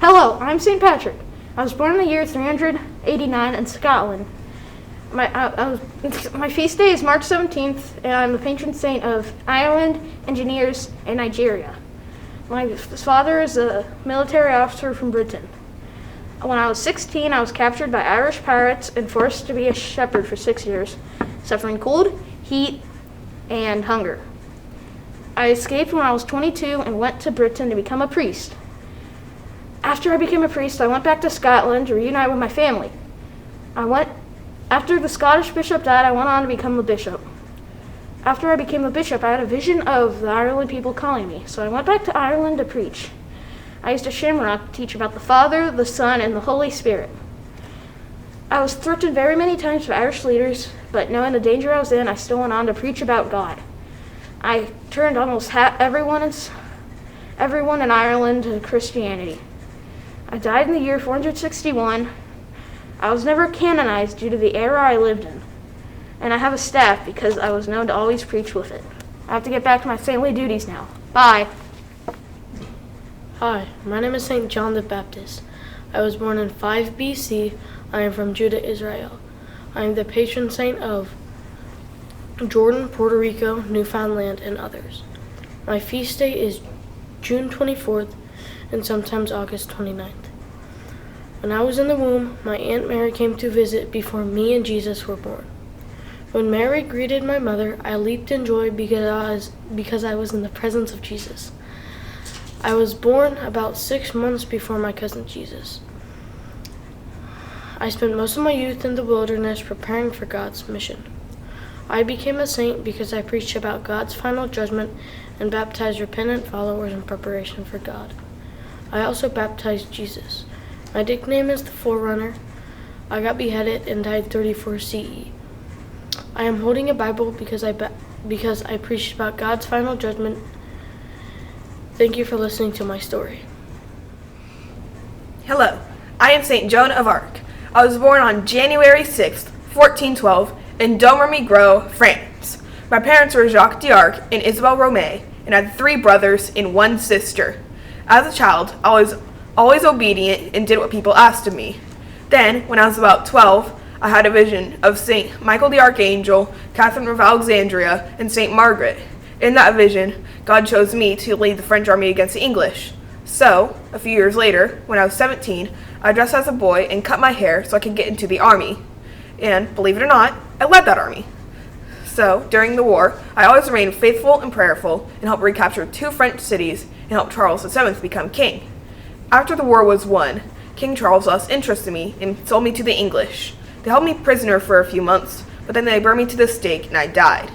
Hello, I'm St. Patrick. I was born in the year 389 in Scotland. My feast day is March 17th, and I'm the patron saint of Ireland, engineers, and Nigeria. My father is a military officer from Britain. When I was 16, I was captured by Irish pirates and forced to be a shepherd for 6 years, suffering cold, heat, and hunger. I escaped when I was 22 and went to Britain to become a priest. After I became a priest, I went back to Scotland to reunite with my family. After the Scottish bishop died, I went on to become a bishop. After I became a bishop, I had a vision of the Ireland people calling me, so I went back to Ireland to preach. I used a shamrock to teach about the Father, the Son, and the Holy Spirit. I was threatened very many times by Irish leaders, but knowing the danger I was in, I still went on to preach about God. I turned almost everyone in Ireland to Christianity. I died in the year 461. I was never canonized due to the era I lived in. And I have a staff because I was known to always preach with it. I have to get back to my family duties now. Bye. Hi, my name is St. John the Baptist. I was born in 5 BC. I am from Judah, Israel. I am the patron saint of Jordan, Puerto Rico, Newfoundland, and others. My feast day is June 24th and sometimes August 29th. When I was in the womb, my Aunt Mary came to visit before me and Jesus were born. When Mary greeted my mother, I leaped in joy because I was in the presence of Jesus. I was born about 6 months before my cousin Jesus. I spent most of my youth in the wilderness preparing for God's mission. I became a saint because I preached about God's final judgment and baptized repentant followers in preparation for God. I also baptized Jesus. My nickname is the Forerunner. I got beheaded and died 34 CE. I am holding a Bible because I preached about God's final judgment. Thank you for listening to my story. Hello, I am St. Joan of Arc. I was born on January 6th, 1412, in Domremy-Gros, France. My parents were Jacques d'Arc and Isabelle Romay, and I had 3 brothers and 1 sister. As a child, I was always obedient and did what people asked of me. Then, when I was about 12, I had a vision of St. Michael the Archangel, Catherine of Alexandria, and St. Margaret. In that vision, God chose me to lead the French army against the English. So, a few years later, when I was 17, I dressed as a boy and cut my hair so I could get into the army. And, believe it or not, I led that army. So, during the war, I always remained faithful and prayerful and helped recapture 2 French cities and helped Charles VII become king. After the war was won, King Charles lost interest in me and sold me to the English. They held me prisoner for a few months, but then they burned me to the stake and I died.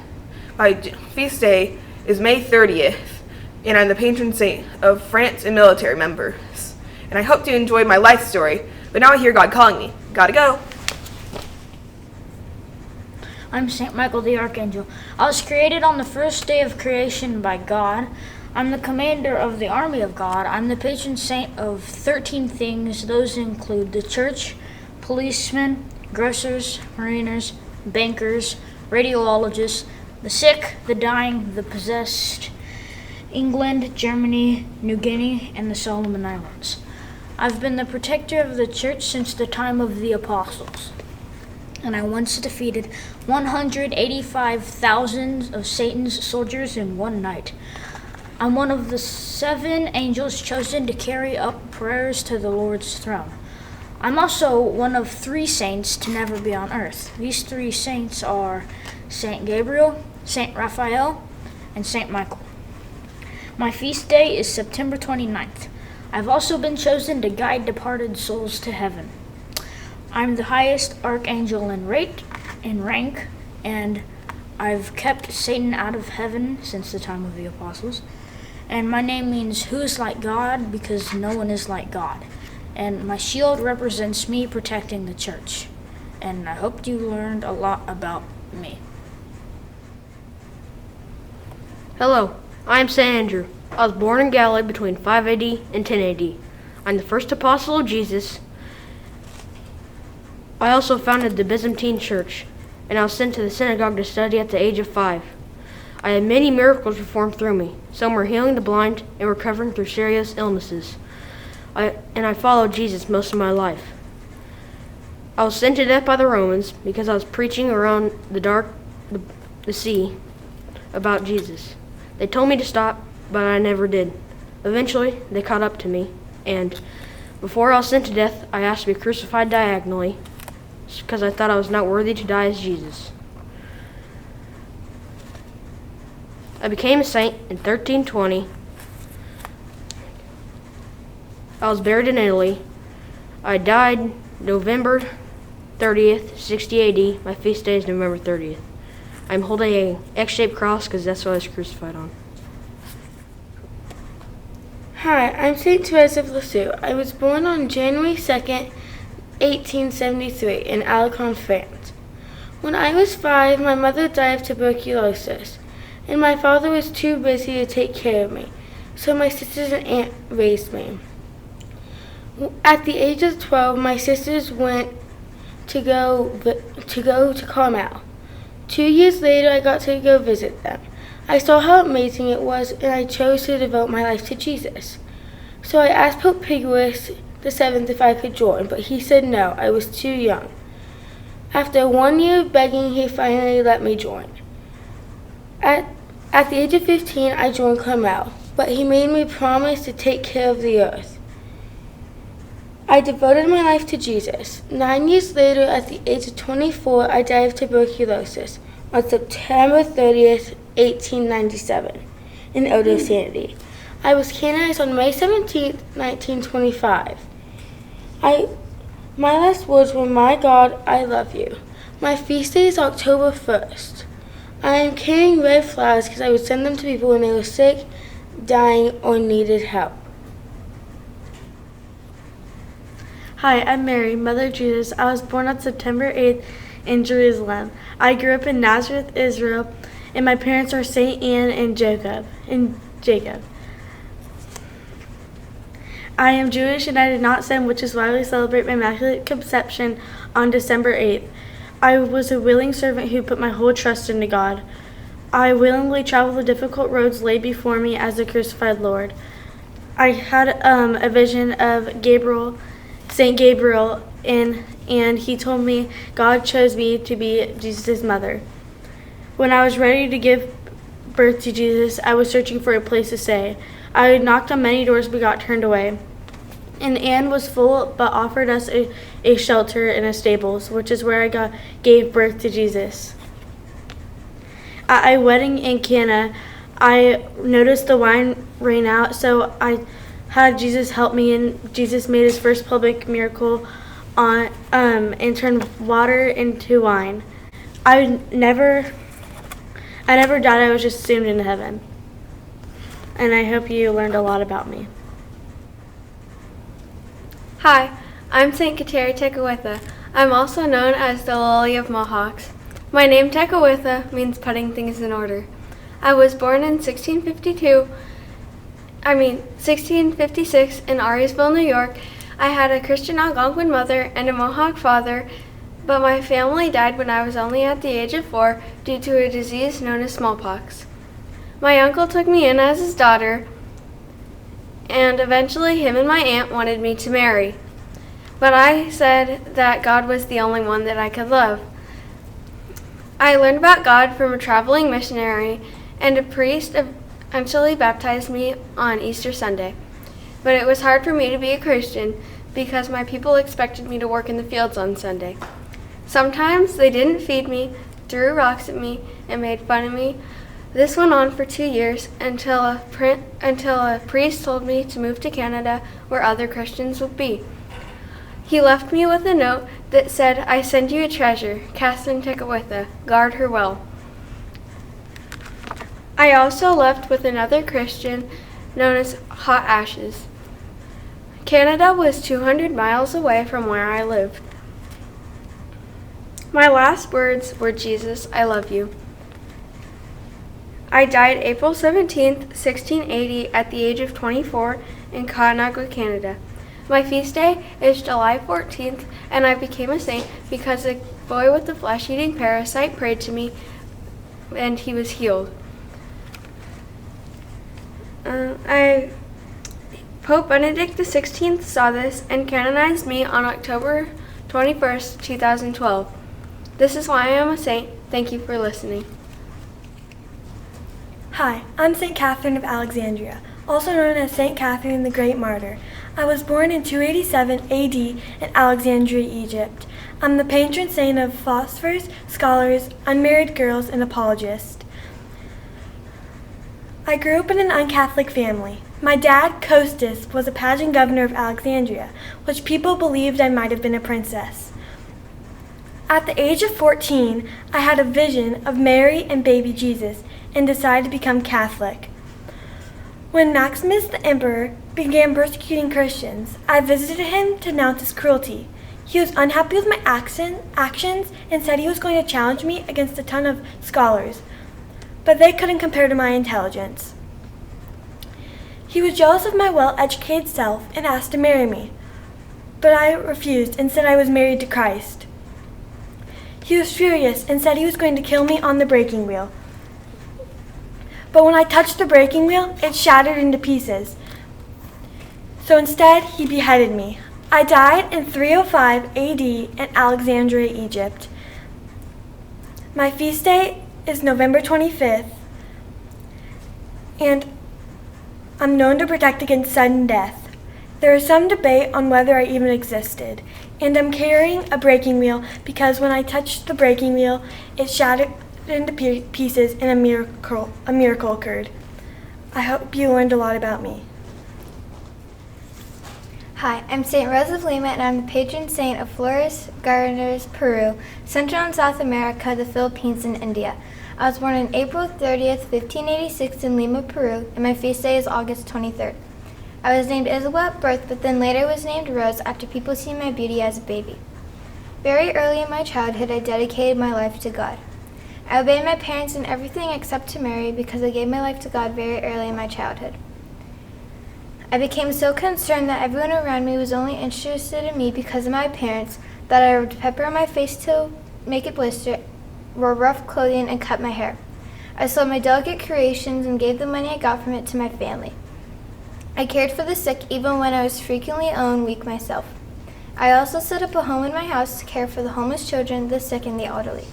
My feast day is May 30th, and I'm the patron saint of France and military members. And I hope you enjoyed my life story, but now I hear God calling me. Gotta go. I'm St. Michael the Archangel. I was created on the first day of creation by God. I'm the commander of the army of God. I'm the patron saint of 13 things. Those include the church, policemen, grocers, mariners, bankers, radiologists, the sick, the dying, the possessed, England, Germany, New Guinea, and the Solomon Islands. I've been the protector of the church since the time of the apostles, and I once defeated 185,000 of Satan's soldiers in one night. I'm one of the 7 angels chosen to carry up prayers to the Lord's throne. I'm also one of 3 saints to never be on earth. These 3 saints are Saint Gabriel, Saint Raphael, and Saint Michael. My feast day is September 29th. I've also been chosen to guide departed souls to heaven. I'm the highest archangel in rank, and I've kept Satan out of heaven since the time of the apostles. And my name means who is like God, because no one is like God. And my shield represents me protecting the church. And I hope you learned a lot about me. Hello, I am St. Andrew. I was born in Galilee between 5 AD and 10 AD. I'm the first apostle of Jesus. I also founded the Byzantine Church, and I was sent to the synagogue to study at the age of 5. I had many miracles performed through me. Some were healing the blind and recovering through serious illnesses. I followed Jesus most of my life. I was sent to death by the Romans because I was preaching around the sea about Jesus. They told me to stop, but I never did. Eventually, they caught up to me, and before I was sent to death, I asked to be crucified diagonally because I thought I was not worthy to die as Jesus. I became a saint in 1320. I was buried in Italy. I died November 30th, 60 AD. My feast day is November 30th. I'm holding a X-shaped cross because that's what I was crucified on. Hi, I'm St. Therese of Lisieux. I was born on January 2nd, 1873 in Alençon, France. When I was 5, my mother died of tuberculosis, and my father was too busy to take care of me, so my sisters and aunt raised me. At the age of 12, my sisters went to go to Carmel. 2 years later, I got to go visit them. I saw how amazing it was, and I chose to devote my life to Jesus. So I asked Pope Pius VII if I could join, but he said no, I was too young. After 1 year of begging, he finally let me join. At the age of 15, I joined Carmel, but he made me promise to take care of the earth. I devoted my life to Jesus. 9 years later, at the age of 24, I died of tuberculosis on September 30th, 1897, in elder sanity. I was canonized on May 17th, 1925. My last words were, "My God, I love you." My feast day is October 1st. I am carrying red flowers because I would send them to people when they were sick, dying, or needed help. Hi, I'm Mary, Mother of Jesus. I was born on September 8th in Jerusalem. I grew up in Nazareth, Israel, and my parents are Saint Anne and Jacob. I am Jewish and I did not sin, which is why we celebrate my Immaculate Conception on December 8th. I was a willing servant who put my whole trust into God. I willingly traveled the difficult roads laid before me as the crucified Lord. I had a vision of Gabriel, Saint Gabriel, and he told me God chose me to be Jesus' mother. When I was ready to give birth to Jesus, I was searching for a place to stay. I knocked on many doors but got turned away. And Anne was full but offered us a shelter in a stables, which is where I gave birth to Jesus. At a wedding in Cana, I noticed the wine ran out, so I had Jesus help me, and Jesus made his first public miracle and turned water into wine. I never died. I was just assumed into heaven. And I hope you learned a lot about me. Hi, I'm St. Kateri Tekakwitha. I'm also known as the Lily of Mohawks. My name Tekakwitha means putting things in order. I was born in 1656 in Auriesville, New York. I had a Christian Algonquin mother and a Mohawk father, but my family died when I was only at the age of 4 due to a disease known as smallpox. My uncle took me in as his daughter, and eventually him and my aunt wanted me to marry. But I said that God was the only one that I could love. I learned about God from a traveling missionary, and a priest eventually baptized me on Easter Sunday. But it was hard for me to be a Christian because my people expected me to work in the fields on Sunday. Sometimes they didn't feed me, threw rocks at me, and made fun of me. This went on for 2 years until a priest told me to move to Canada where other Christians would be. He left me with a note that said, "I send you a treasure, Katharine Tekakwitha. Guard her well." I also left with another Christian known as Hot Ashes. Canada was 200 miles away from where I lived. My last words were, "Jesus, I love you." I died April 17th, 1680 at the age of 24 in Kanagwa, Canada. My feast day is July 14th, and I became a saint because a boy with a flesh-eating parasite prayed to me, and he was healed. Pope Benedict XVI saw this and canonized me on October 21st, 2012. This is why I am a saint. Thank you for listening. Hi, I'm St. Catherine of Alexandria, also known as St. Catherine the Great Martyr. I was born in 287 AD in Alexandria, Egypt. I'm the patron saint of philosophers, scholars, unmarried girls, and apologists. I grew up in an un-Catholic family. My dad, Costas, was a pageant governor of Alexandria, which people believed I might have been a princess. At the age of 14, I had a vision of Mary and baby Jesus and decided to become Catholic. When Maximus the Emperor began persecuting Christians, I visited him to denounce his cruelty. He was unhappy with my actions and said he was going to challenge me against a ton of scholars, but they couldn't compare to my intelligence. He was jealous of my well-educated self and asked to marry me, but I refused and said I was married to Christ. He was furious and said he was going to kill me on the breaking wheel. But when I touched the breaking wheel, it shattered into pieces. So instead, he beheaded me. I died in 305 AD in Alexandria, Egypt. My feast day is November 25th, and I'm known to protect against sudden death. There is some debate on whether I even existed, and I'm carrying a breaking wheel because when I touched the breaking wheel, it shattered into pieces and a miracle occurred. I hope you learned a lot about me. Hi, I'm St. Rose of Lima, and I'm the patron saint of florists, gardeners, Peru, Central and South America, the Philippines, and India. I was born on April 30th, 1586 in Lima, Peru, and my feast day is August 23rd. I was named Isabel at birth, but then later was named Rose after people seeing my beauty as a baby. Very early in my childhood, I dedicated my life to God. I obeyed my parents in everything except to marry because I gave my life to God very early in my childhood. I became so concerned that everyone around me was only interested in me because of my parents that I rubbed pepper on my face to make it blister, wore rough clothing, and cut my hair. I sold my delicate creations and gave the money I got from it to my family. I cared for the sick even when I was frequently ill and weak myself. I also set up a home in my house to care for the homeless children, the sick, and the elderly.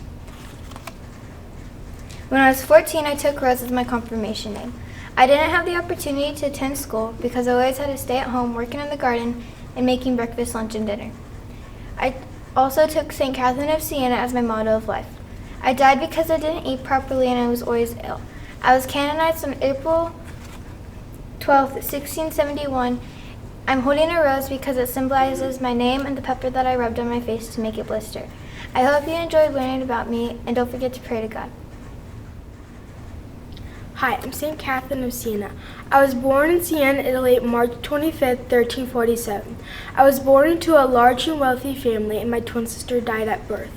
When I was 14, I took Rose as my confirmation name. I didn't have the opportunity to attend school because I always had to stay at home working in the garden and making breakfast, lunch, and dinner. I also took St. Catherine of Siena as my motto of life. I died because I didn't eat properly and I was always ill. I was canonized on April 12th, 1671. I'm holding a rose because it symbolizes my name and the pepper that I rubbed on my face to make it blister. I hope you enjoyed learning about me, and don't forget to pray to God. Hi, I'm St. Catherine of Siena. I was born in Siena, Italy, March 25th, 1347. I was born into a large and wealthy family, and my twin sister died at birth.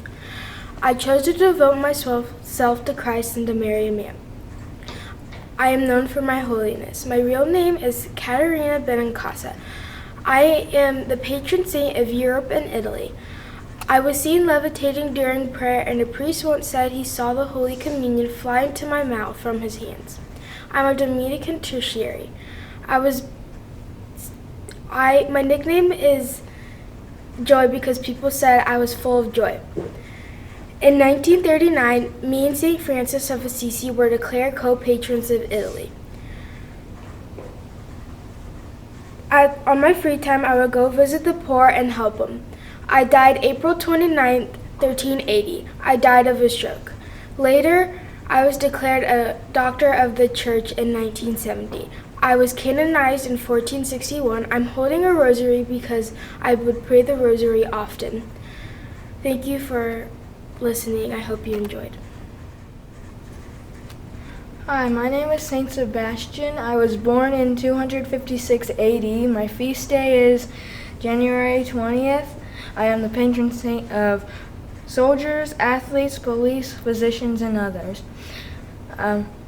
I chose to devote myself to Christ and to marry a man. I am known for my holiness. My real name is Caterina Benincasa. I am the patron saint of Europe and Italy. I was seen levitating during prayer, and a priest once said he saw the Holy Communion fly into my mouth from his hands. I'm a Dominican tertiary. My nickname is Joy because people said I was full of joy. In 1939, me and St. Francis of Assisi were declared co-patrons of Italy. On my free time, I would go visit the poor and help them. I died April 29th, 1380. I died of a stroke. Later, I was declared a doctor of the church in 1970. I was canonized in 1461. I'm holding a rosary because I would pray the rosary often. Thank you for listening. I hope you enjoyed. Hi, my name is Saint Sebastian. I was born in 256 AD. My feast day is January 20th. I am the patron saint of soldiers, athletes, police, physicians, and others.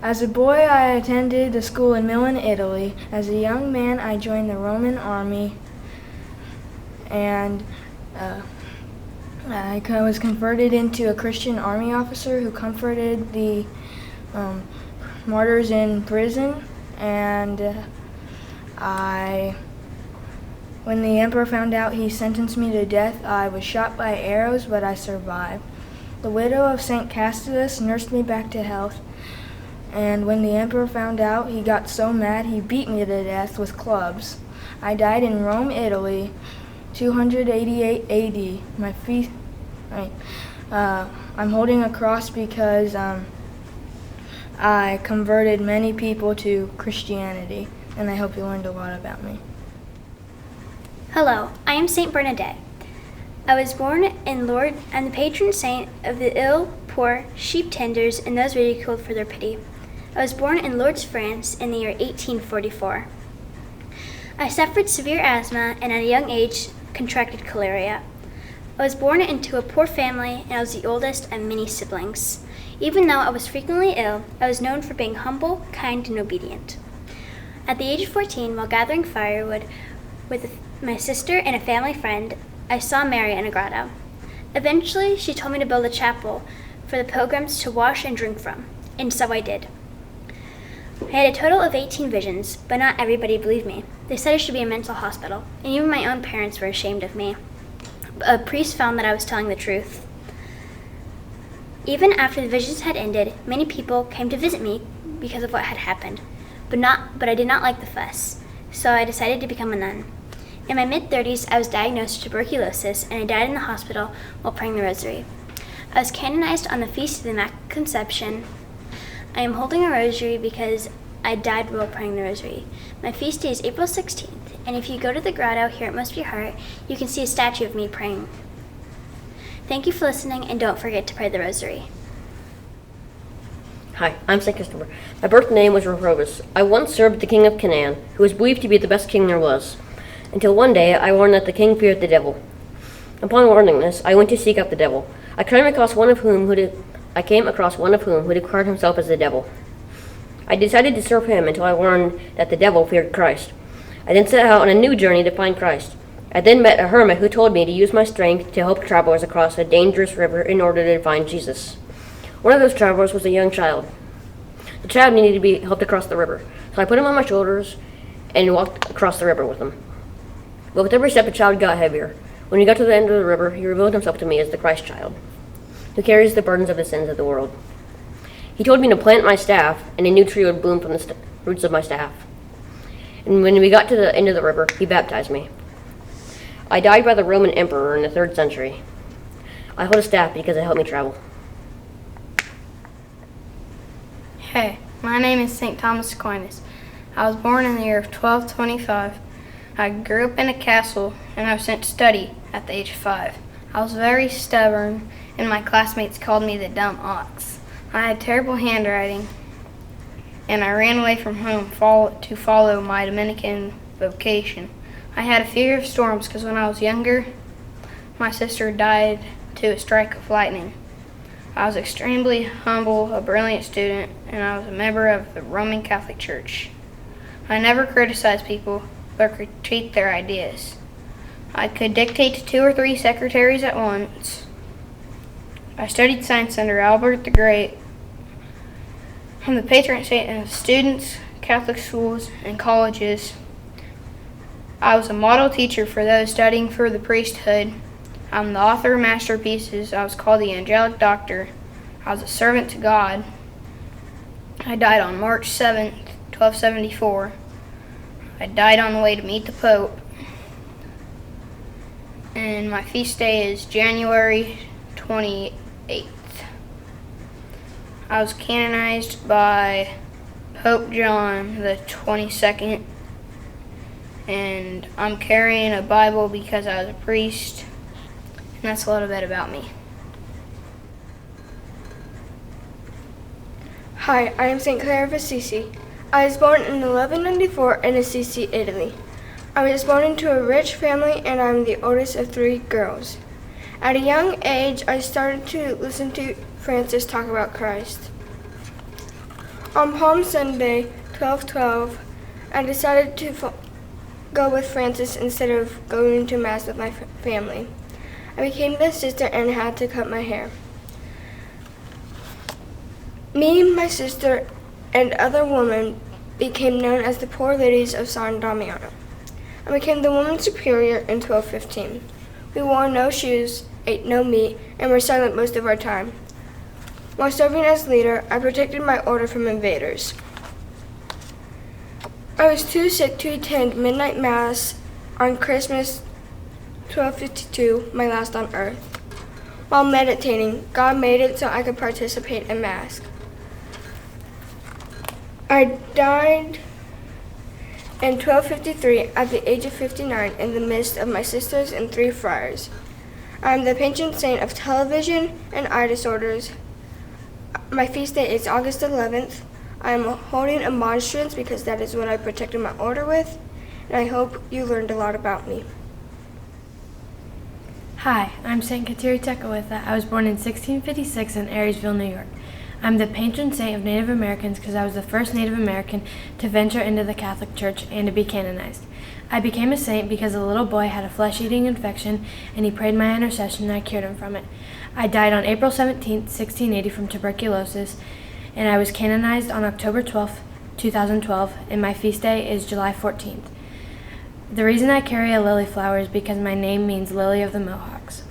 As a boy, I attended the school in Milan, Italy. As a young man, I joined the Roman army, and I was converted into a Christian army officer who comforted the martyrs in prison, and I When the emperor found out, he sentenced me to death. I was shot by arrows, but I survived. The widow of St. Castulus nursed me back to health. And when the emperor found out, he got so mad he beat me to death with clubs. I died in Rome, Italy, 288 AD. My feet, I'm holding a cross because I converted many people to Christianity, and I hope you learned a lot about me. Hello, I am Saint Bernadette. I was born in Lord and the patron saint of the ill, poor, sheep tenders, and those ridiculed for their pity. I was born in Lourdes, France, in the year 1844. I suffered severe asthma and at a young age contracted cholera. I was born into a poor family and I was the oldest of many siblings. Even though I was frequently ill, I was known for being humble, kind, and obedient. At the age of 14, while gathering firewood with my sister and a family friend, I saw Mary in a grotto. Eventually, she told me to build a chapel for the pilgrims to wash and drink from, and so I did. I had a total of 18 visions, but not everybody believed me. They said I should be in a mental hospital, and even my own parents were ashamed of me. A priest found that I was telling the truth. Even after the visions had ended, many people came to visit me because of what had happened, but I did not like the fuss, so I decided to become a nun. In my mid-30s, I was diagnosed with tuberculosis, and I died in the hospital while praying the rosary. I was canonized on the Feast of the Immaculate Conception. I am holding a rosary because I died while praying the rosary. My feast day is April 16th, and if you go to the grotto here at Most of Your Heart, you can see a statue of me praying. Thank you for listening, and don't forget to pray the rosary. Hi, I'm St. Christopher. My birth name was Reprobus. I once served the king of Canaan, who was believed to be the best king there was, until one day I learned that the king feared the devil. Upon learning this, I went to seek out the devil. I came across one of whom who declared himself as the devil. I decided to serve him until I learned that the devil feared Christ. I then set out on a new journey to find Christ. I then met a hermit who told me to use my strength to help travelers across a dangerous river in order to find Jesus. One of those travelers was a young child. The child needed to be helped across the river, so I put him on my shoulders and walked across the river with him. But with every step, the child got heavier. When he got to the end of the river, he revealed himself to me as the Christ child, who carries the burdens of the sins of the world. He told me to plant my staff, and a new tree would bloom from the roots of my staff. And when we got to the end of the river, he baptized me. I died by the Roman emperor in the 3rd century. I hold a staff because it helped me travel. Hey, my name is St. Thomas Aquinas. I was born in the year of 1225. I grew up in a castle, and I was sent to study at the age of 5. I was very stubborn, and my classmates called me the dumb ox. I had terrible handwriting, and I ran away from home to follow my Dominican vocation. I had a fear of storms because when I was younger, my sister died to a strike of lightning. I was extremely humble, a brilliant student, and I was a member of the Roman Catholic Church. I never criticized people, but critique their ideas. I could dictate to 2 or 3 secretaries at once. I studied science under Albert the Great. I'm the patron saint of students, Catholic schools, and colleges. I was a model teacher for those studying for the priesthood. I'm the author of masterpieces. I was called the Angelic Doctor. I was a servant to God. I died on March 7th, 1274. I died on the way to meet the Pope. And my feast day is January 28th. I was canonized by Pope John the 22nd. And I'm carrying a Bible because I was a priest. And that's a little bit about me. Hi, I am St. Clare of Assisi. I was born in 1194 in Assisi, Italy. I was born into a rich family and I'm the oldest of 3 girls. At a young age, I started to listen to Francis talk about Christ. On Palm Sunday, 12/12, I decided to go with Francis instead of going to Mass with my family. I became the sister and had to cut my hair. Me, my sister, and other women became known as the Poor Ladies of San Damiano. I became the woman superior in 1215. We wore no shoes, ate no meat, and were silent most of our time. While serving as leader, I protected my order from invaders. I was too sick to attend midnight mass on Christmas 1252, my last on earth. While meditating, God made it so I could participate in mass. I died in 1253 at the age of 59 in the midst of my sisters and 3 friars. I am the patron saint of television and eye disorders. My feast day is August 11th. I am holding a monstrance because that is what I protected my order with, and I hope you learned a lot about me. Hi, I'm St. Kateri Tekakwitha. I was born in 1656 in Ayersville, New York. I'm the patron saint of Native Americans because I was the first Native American to venture into the Catholic Church and to be canonized. I became a saint because a little boy had a flesh-eating infection and he prayed my intercession and I cured him from it. I died on April 17, 1680 from tuberculosis, and I was canonized on October 12, 2012, and my feast day is July 14th. The reason I carry a lily flower is because my name means Lily of the Mohawks.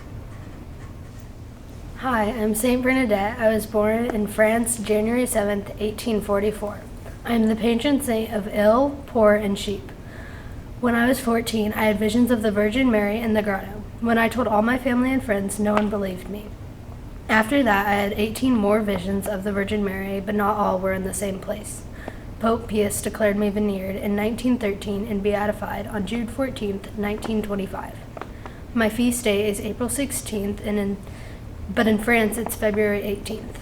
Hi, I'm Saint Bernadette. I was born in France, January 7th, 1844. I am the patron saint of ill, poor, and sheep. When I was 14, I had visions of the Virgin Mary in the grotto. When I told all my family and friends, no one believed me. After that, I had 18 more visions of the Virgin Mary, but not all were in the same place. Pope Pius declared me veneered in 1913 and beatified on June 14th, 1925. My feast day is April 16th, but in France it's February 18th.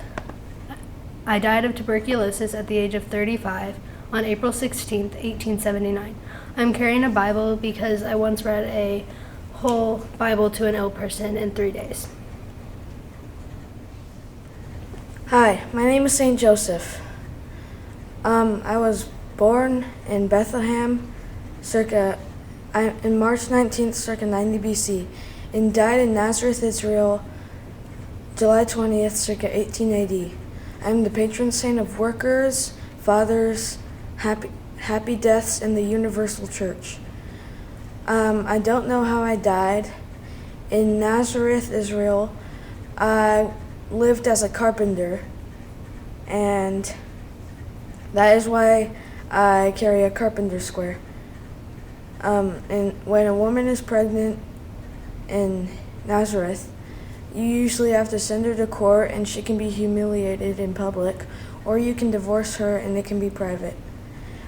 I died of tuberculosis at the age of 35 on April 16th, 1879. I'm carrying a Bible because I once read a whole Bible to an ill person in 3 days. Hi, my name is Saint Joseph. I was born in Bethlehem in March 19th, circa 90 BC, and died in Nazareth, Israel, July 20th, circa 18 AD. I am the patron saint of workers, fathers, happy deaths in the Universal Church. I don't know how I died. In Nazareth, Israel, I lived as a carpenter, and that is why I carry a carpenter square. And when a woman is pregnant in Nazareth, you usually have to send her to court and she can be humiliated in public, or you can divorce her and it can be private.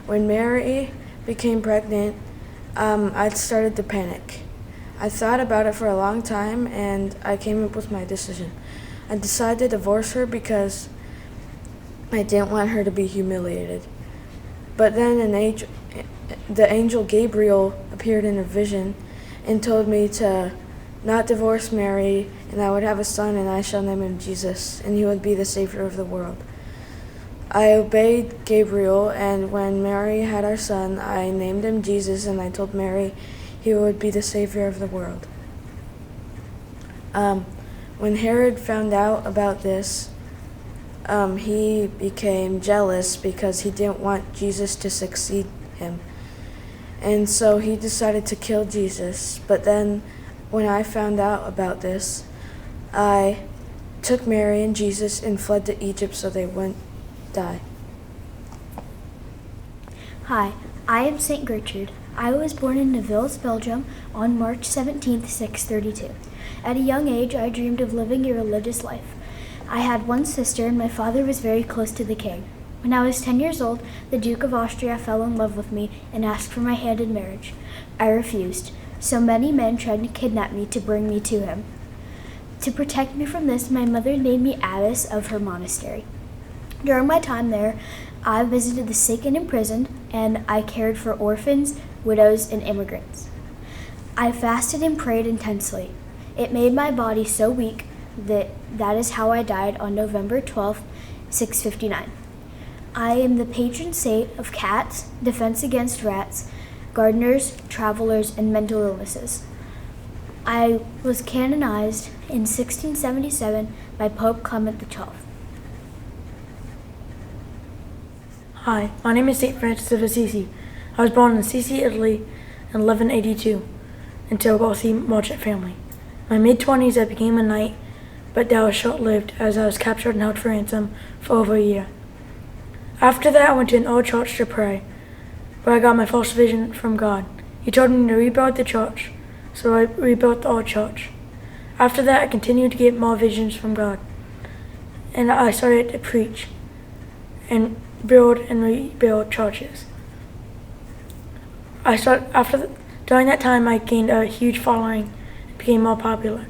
When Mary became pregnant, I started to panic. I thought about it for a long time and I came up with my decision. I decided to divorce her because I didn't want her to be humiliated. But then the angel Gabriel appeared in a vision and told me to not divorce Mary, and I would have a son, and I shall name him Jesus, and he would be the Savior of the world. I obeyed Gabriel, and when Mary had our son, I named him Jesus, and I told Mary he would be the Savior of the world. When Herod found out about this, he became jealous because he didn't want Jesus to succeed him. And so he decided to kill Jesus. But then when I found out about this, I took Mary and Jesus and fled to Egypt so they wouldn't die. Hi, I am St. Gertrude. I was born in Neville, Belgium on March 17, 632. At a young age, I dreamed of living a religious life. I had one sister, and my father was very close to the king. When I was 10 years old, the Duke of Austria fell in love with me and asked for my hand in marriage. I refused, so many men tried to kidnap me to bring me to him. To protect me from this, my mother made me abbess of her monastery. During my time there, I visited the sick and imprisoned, and I cared for orphans, widows, and immigrants. I fasted and prayed intensely. It made my body so weak that is how I died on November 12, 659. I am the patron saint of cats, defense against rats, gardeners, travelers, and mental illnesses. I was canonized in 1677 by Pope Clement XII. Hi, my name is St. Francis of Assisi. I was born in Assisi, Italy, in 1182 into a wealthy merchant family. In my mid-20s, I became a knight, but that was short-lived as I was captured and held for ransom for over a year. After that, I went to an old church to pray, where I got my first vision from God. He told me to rebuild the church, so I rebuilt the old church. After that, I continued to get more visions from God, and I started to preach and build and rebuild churches. During that time, I gained a huge following and became more popular.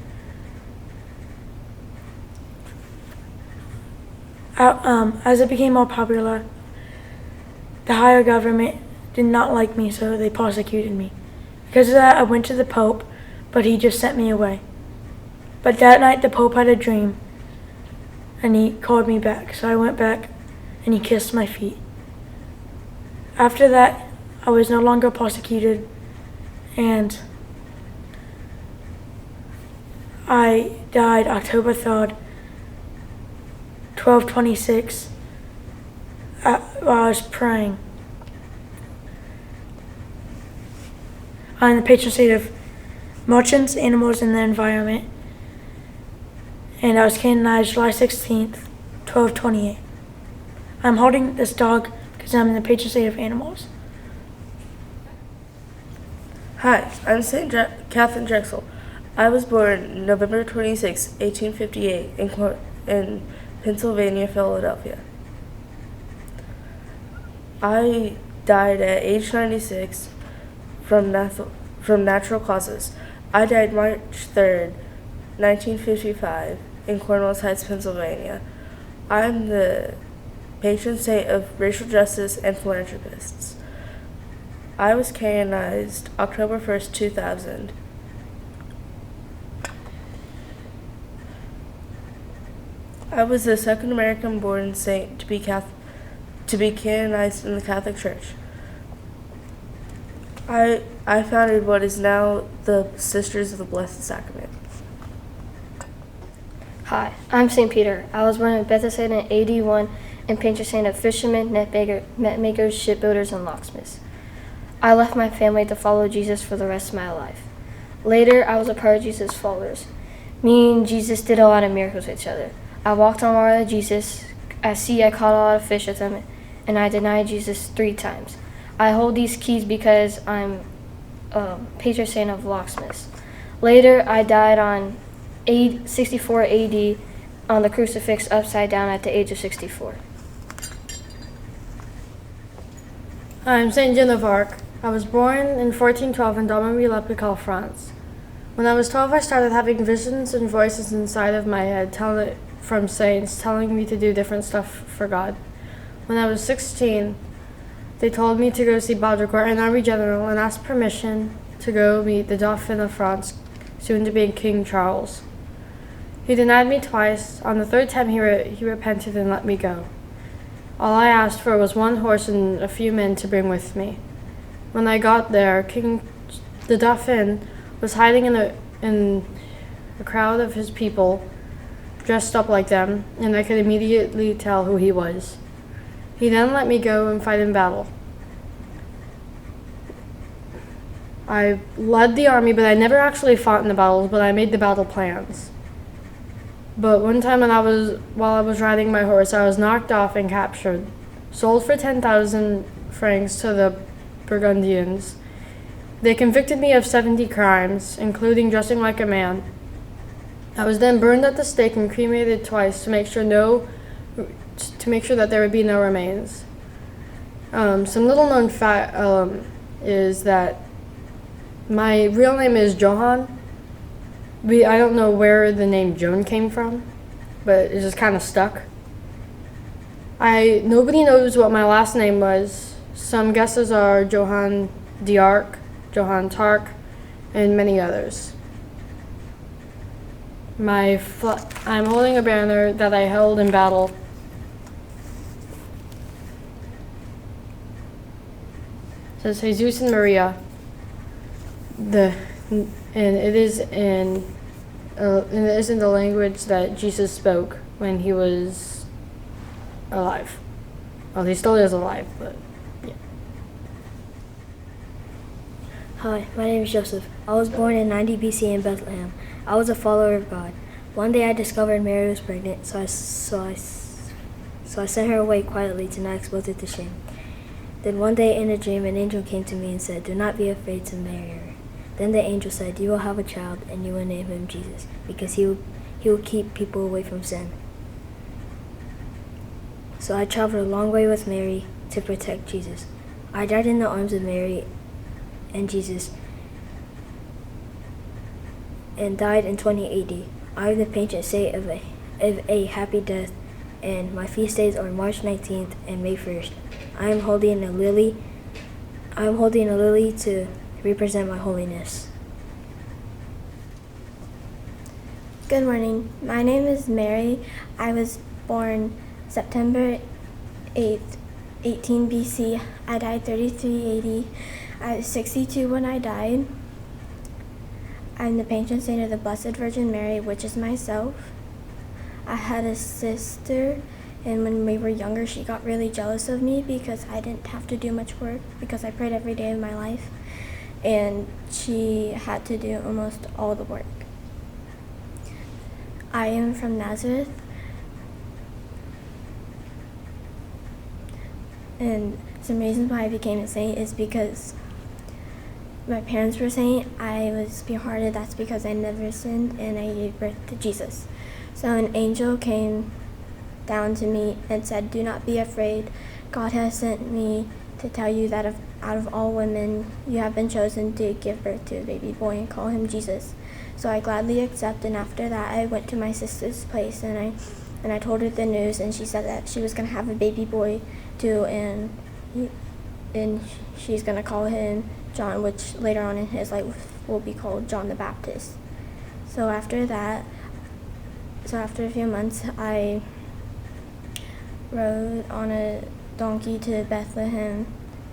As I became more popular, the higher government did not like me, so they persecuted me. Because of that, I went to the Pope, but he just sent me away. But that night, the Pope had a dream, and he called me back. So I went back, and he kissed my feet. After that, I was no longer persecuted, and I died October 3rd, 1226, while I was praying. I'm the patron saint of merchants, animals, and the environment. And I was canonized July 16th, 1228. I'm holding this dog because I'm the patron saint of animals. Hi, I'm St. Katharine Drexel. I was born November 26, 1858 in Pennsylvania, Philadelphia. I died at age 96 from natural causes. I died March 3rd, 1955 in Cornwallis Heights, Pennsylvania. I'm the patron saint of racial justice and philanthropists. I was canonized October 1st, 2000. I was the second American-born saint to be canonized in the Catholic Church. I founded what is now the Sisters of the Blessed Sacrament. Hi, I'm St. Peter. I was born in Bethsaida in AD 1 and patron saint of fishermen, net makers, shipbuilders, and locksmiths. I left my family to follow Jesus for the rest of my life. Later, I was a part of Jesus' followers. Me and Jesus did a lot of miracles with each other. I walked on water with Jesus. At sea, I caught a lot of fish with him, and I denied Jesus 3 times. I hold these keys because I'm patron saint of locksmiths. Later, I died on 64 AD on the crucifix upside down at the age of 64. I'm Saint Joan of Arc. I was born in 1412 in Domremy-le-Pical, France. When I was 12, I started having visions and voices inside of my head from saints telling me to do different stuff for God. When I was 16, they told me to go see Baudricourt and Army General and ask permission to go meet the Dauphin of France, soon to be King Charles. He denied me twice. On the 3rd time, he repented and let me go. All I asked for was 1 horse and a few men to bring with me. When I got there, the Dauphin was hiding in a crowd of his people, dressed up like them, and I could immediately tell who he was. He then let me go and fight in battle. I led the army, but I never actually fought in the battles, but I made the battle plans. But one time while I was riding my horse, I was knocked off and captured, sold for 10,000 francs to the Burgundians. They convicted me of 70 crimes, including dressing like a man. I was then burned at the stake and cremated twice to make sure that there would be no remains. Some little known fact is that my real name is Johan. I don't know where the name Joan came from, but it just kind of stuck. Nobody knows what my last name was. Some guesses are Joan of Arc, Joan Tark, and many others. I'm holding a banner that I held in battle. It says Jesus and Maria. And it is in the language that Jesus spoke when he was alive. Well, he still is alive, but yeah. Hi, my name is Joseph. I was born in 90 BC in Bethlehem. I was a follower of God. One day I discovered Mary was pregnant, so I sent her away quietly to not expose her to shame. Then one day in a dream, an angel came to me and said, "Do not be afraid to marry her." Then the angel said, "You will have a child, and you will name him Jesus, because he will keep people away from sin." So I traveled a long way with Mary to protect Jesus. I died in the arms of Mary and Jesus and died in 20 AD. I am the patron saint of a happy death, and my feast days are March 19th and May 1st. I am holding a lily to represent my holiness. Good morning. My name is Mary. I was born September 8th, 18 BC. I died 33 AD. I was 62 when I died. I'm the patron saint of the Blessed Virgin Mary, which is myself. I had a sister, and when we were younger, she got really jealous of me because I didn't have to do much work because I prayed every day of my life, and she had to do almost all the work. I am from Nazareth, and some reasons why I became a saint is because my parents were saint. I was pure-hearted. That's because I never sinned, and I gave birth to Jesus. So an angel came down to me and said, "Do not be afraid. God has sent me to tell you that out of all women, you have been chosen to give birth to a baby boy and call him Jesus." So I gladly accepted, and after that, I went to my sister's place, and I told her the news, and she said that she was going to have a baby boy too, and she's going to call him John, which later on in his life will be called John the Baptist. So after a few months, I rode on a donkey to Bethlehem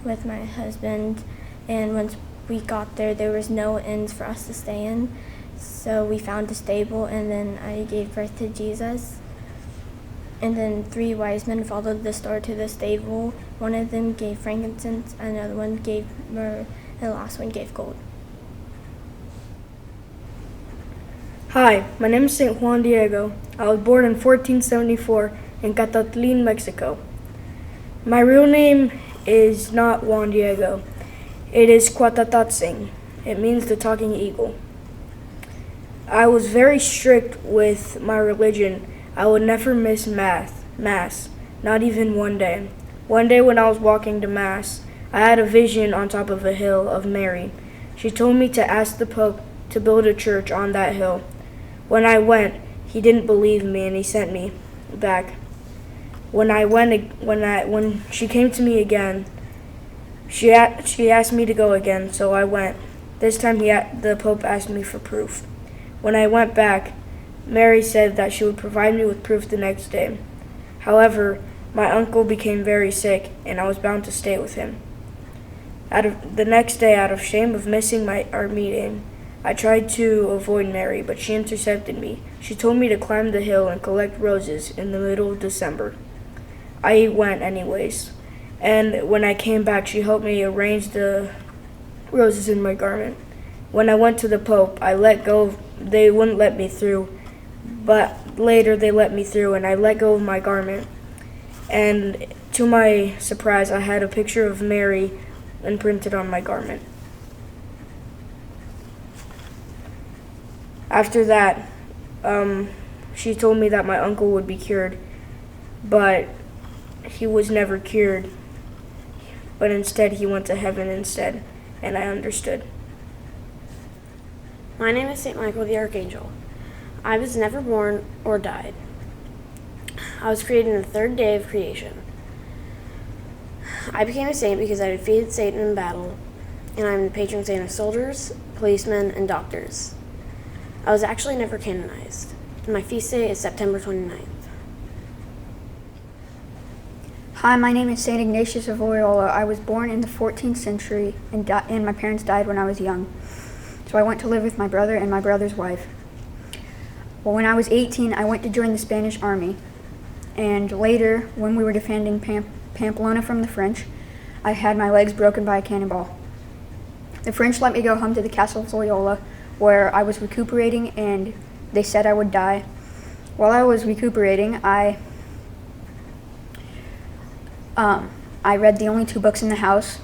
with my husband, and once we got there, there was no inns for us to stay in, so we found a stable, and then I gave birth to Jesus. And then 3 wise men followed the star to the stable. One of them gave frankincense, another one gave myrrh, and the last one gave gold. Hi, my name is St. Juan Diego. I was born in 1474 in Catalin, Mexico. My real name is not Juan Diego. It is Quatatatsing. It means the talking eagle. I was very strict with my religion. I would never miss Mass, not even one day. One day when I was walking to Mass, I had a vision on top of a hill of Mary. She told me to ask the Pope to build a church on that hill. When I went, he didn't believe me and he sent me back. When she came to me again, she asked me to go again, so I went. This time the Pope asked me for proof. When I went back, Mary said that she would provide me with proof the next day. However, my uncle became very sick, and I was bound to stay with him. The next day, out of shame of missing our meeting, I tried to avoid Mary, but she intercepted me. She told me to climb the hill and collect roses in the middle of December. I went anyways, and when I came back, she helped me arrange the roses in my garment. When I went to the Pope, they wouldn't let me through, but later they let me through, and I let go of my garment. And to my surprise, I had a picture of Mary imprinted on my garment. After that, she told me that my uncle would be cured, but he was never cured. But instead, he went to heaven instead, and I understood. My name is St. Michael the Archangel. I was never born or died. I was created on the 3rd day of creation. I became a saint because I defeated Satan in battle, and I'm the patron saint of soldiers, policemen, and doctors. I was actually never canonized. My feast day is September 29th. Hi, my name is St. Ignatius of Loyola. I was born in the 14th century, and my parents died when I was young. So I went to live with my brother and my brother's wife. Well, when I was 18, I went to join the Spanish army. And later, when we were defending Pamplona from the French, I had my legs broken by a cannonball. The French let me go home to the Castle of Loyola, where I was recuperating, and they said I would die. While I was recuperating, I read the only 2 books in the house,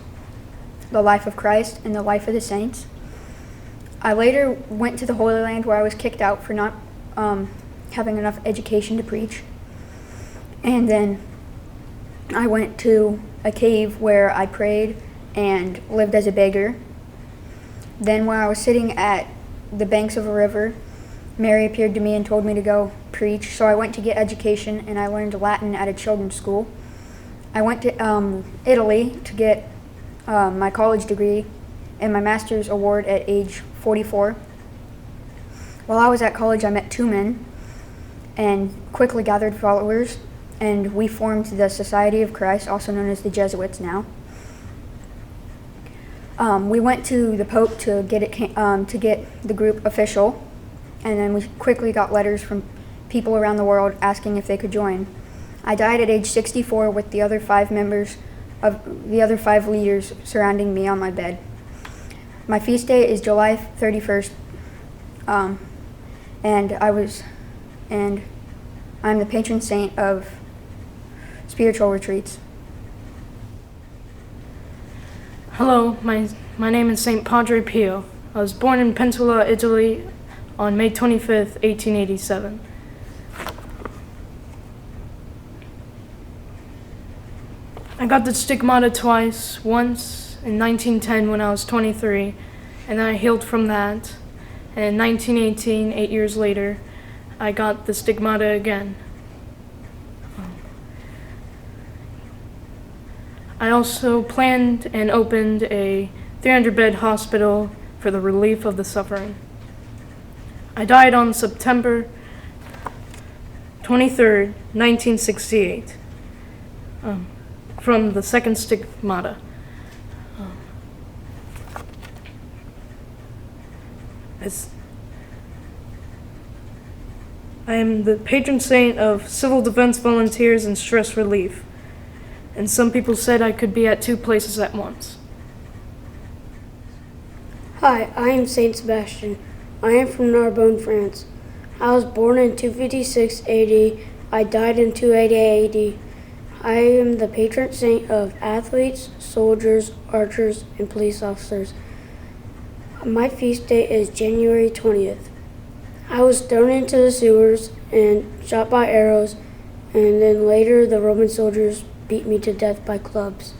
The Life of Christ and The Life of the Saints. I later went to the Holy Land, where I was kicked out for not having enough education to preach. And then I went to a cave where I prayed and lived as a beggar. Then when I was sitting at the banks of a river, Mary appeared to me and told me to go preach. So I went to get education, and I learned Latin at a children's school. I went to Italy to get my college degree and my master's award at age 44. While I was at college, I met 2 men and quickly gathered followers, and we formed the Society of Christ, also known as the Jesuits now. We went to the Pope to get the group official, and then we quickly got letters from people around the world asking if they could join. I died at age 64 with the other 5 members of the other 5 leaders surrounding me on my bed. My feast day is July 31st, and I'm the patron saint of spiritual retreats. Hello, my name is Saint Padre Pio. I was born in Peninsula, Italy on May 25th, 1887. I got the stigmata twice, once in 1910 when I was 23, and then I healed from that. And in 1918, 8 years later, I got the stigmata again. I also planned and opened a 300-bed hospital for the relief of the suffering. I died on September 23rd, 1968, from the second stigmata. I am the patron saint of civil defense volunteers and stress relief, and some people said I could be at 2 places at once. Hi, I am Saint Sebastian. I am from Narbonne, France. I was born in 256 AD. I died in 288 AD. I am the patron saint of athletes, soldiers, archers, and police officers. My feast day is January 20th. I was thrown into the sewers and shot by arrows, and then later the Roman soldiers beat me to death by clubs.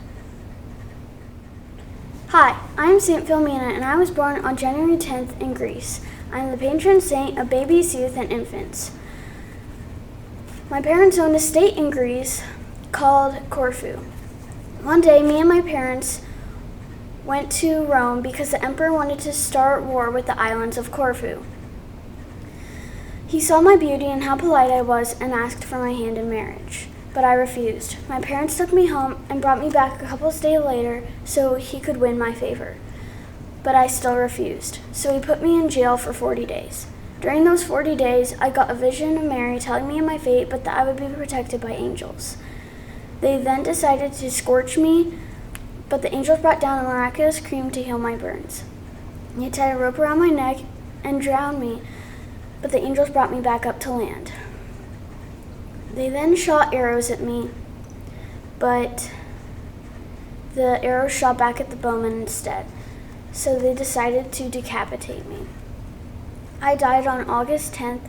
Hi, I am Saint Philomena, and I was born on January 10th in Greece. I am the patron saint of babies, youth, and infants. My parents owned a state in Greece called Corfu. One day, me and my parents went to Rome because the emperor wanted to start war with the islands of Corfu. He saw my beauty and how polite I was and asked for my hand in marriage, but I refused. My parents took me home and brought me back a couple of days later so he could win my favor, but I still refused, so he put me in jail for 40 days. During those 40 days, I got a vision of Mary telling me of my fate, but that I would be protected by angels. They then decided to scorch me, but the angels brought down a miraculous cream to heal my burns. They tied a rope around my neck and drowned me, but the angels brought me back up to land. They then shot arrows at me, but the arrows shot back at the bowman instead, so they decided to decapitate me. I died on August 10th.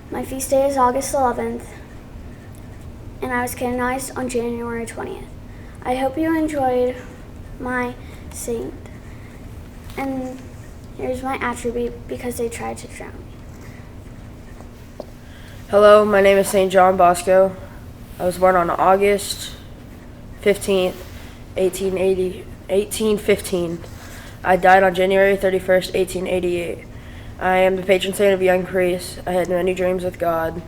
My feast day is August 11th, and I was canonized on January 20th. I hope you enjoyed my saint, and here's my attribute because they tried to drown me. Hello, my name is St. John Bosco. I was born on August 15th, 1815. I died on January 31st, 1888. I am the patron saint of young priests. I had many dreams with God.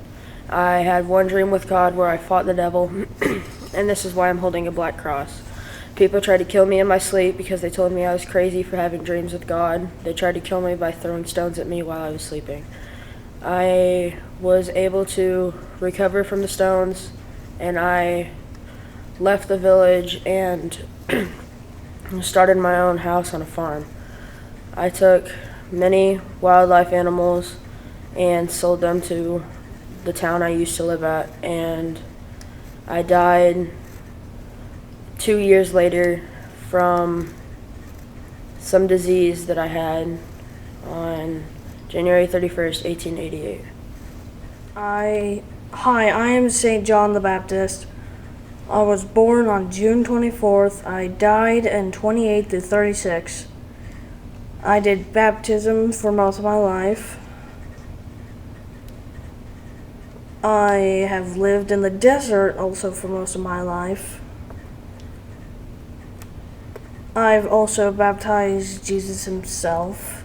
I had one dream with God where I fought the devil, and this is why I'm holding a black cross. People tried to kill me in my sleep because they told me I was crazy for having dreams with God. They tried to kill me by throwing stones at me while I was sleeping. I was able to recover from the stones, and I left the village and and started my own house on a farm. I took many wildlife animals and sold them to the town I used to live at, and I died 2 years later from some disease that I had on January 31st, 1888. Hi, I am St. John the Baptist. I was born on June 24th. I died in 28 through 36. I did baptism for most of my life. I have lived in the desert also for most of my life. I've also baptized Jesus himself.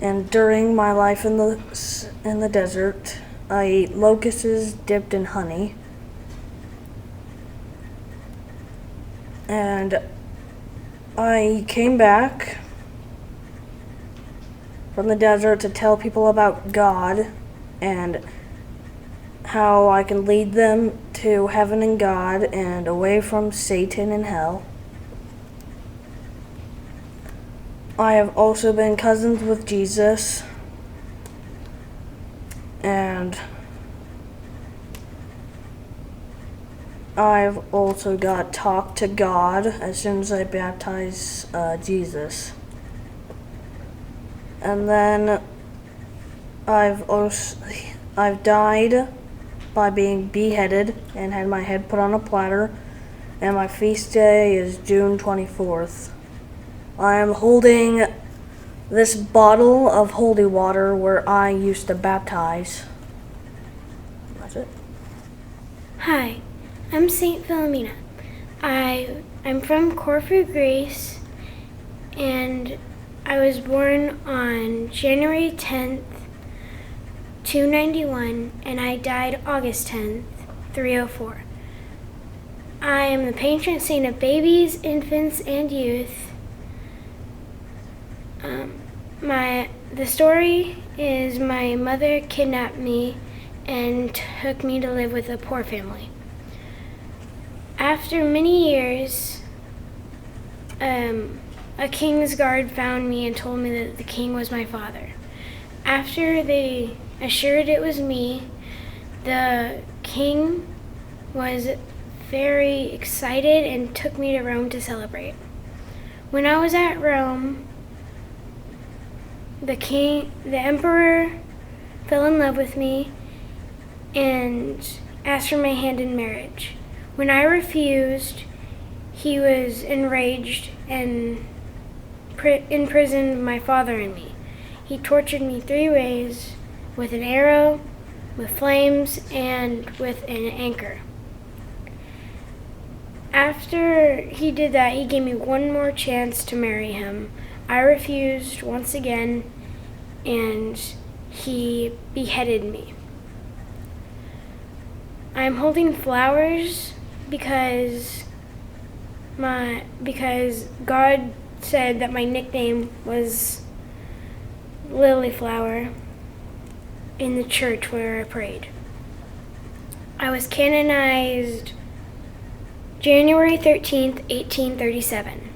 And during my life in the desert, I ate locusts dipped in honey. And I came back from the desert to tell people about God and how I can lead them to heaven and God and away from Satan and hell. I have also been cousins with Jesus, and I've also got talk to God as soon as I baptize Jesus. And then I've died by being beheaded and had my head put on a platter, and my feast day is June 24th. I am holding this bottle of holy water where I used to baptize. That's it. Hi, I'm St. Philomena. I'm from Corfu, Greece, and I was born on January 10th, 291, and I died August 10th, 304. I am the patron saint of babies, infants, and youth. The story is my mother kidnapped me and took me to live with a poor family. After many years, a king's guard found me and told me that the king was my father. After they assured it was me, the king was very excited and took me to Rome to celebrate. When I was at Rome, the emperor fell in love with me and asked for my hand in marriage. When I refused, he was enraged and imprisoned my father and me. He tortured me 3 ways: with an arrow, with flames, and with an anchor. After he did that, he gave me one more chance to marry him. I refused once again, and he beheaded me. I'm holding flowers because God said that my nickname was Lily Flower in the church where I prayed. I was canonized January 13th, 1837.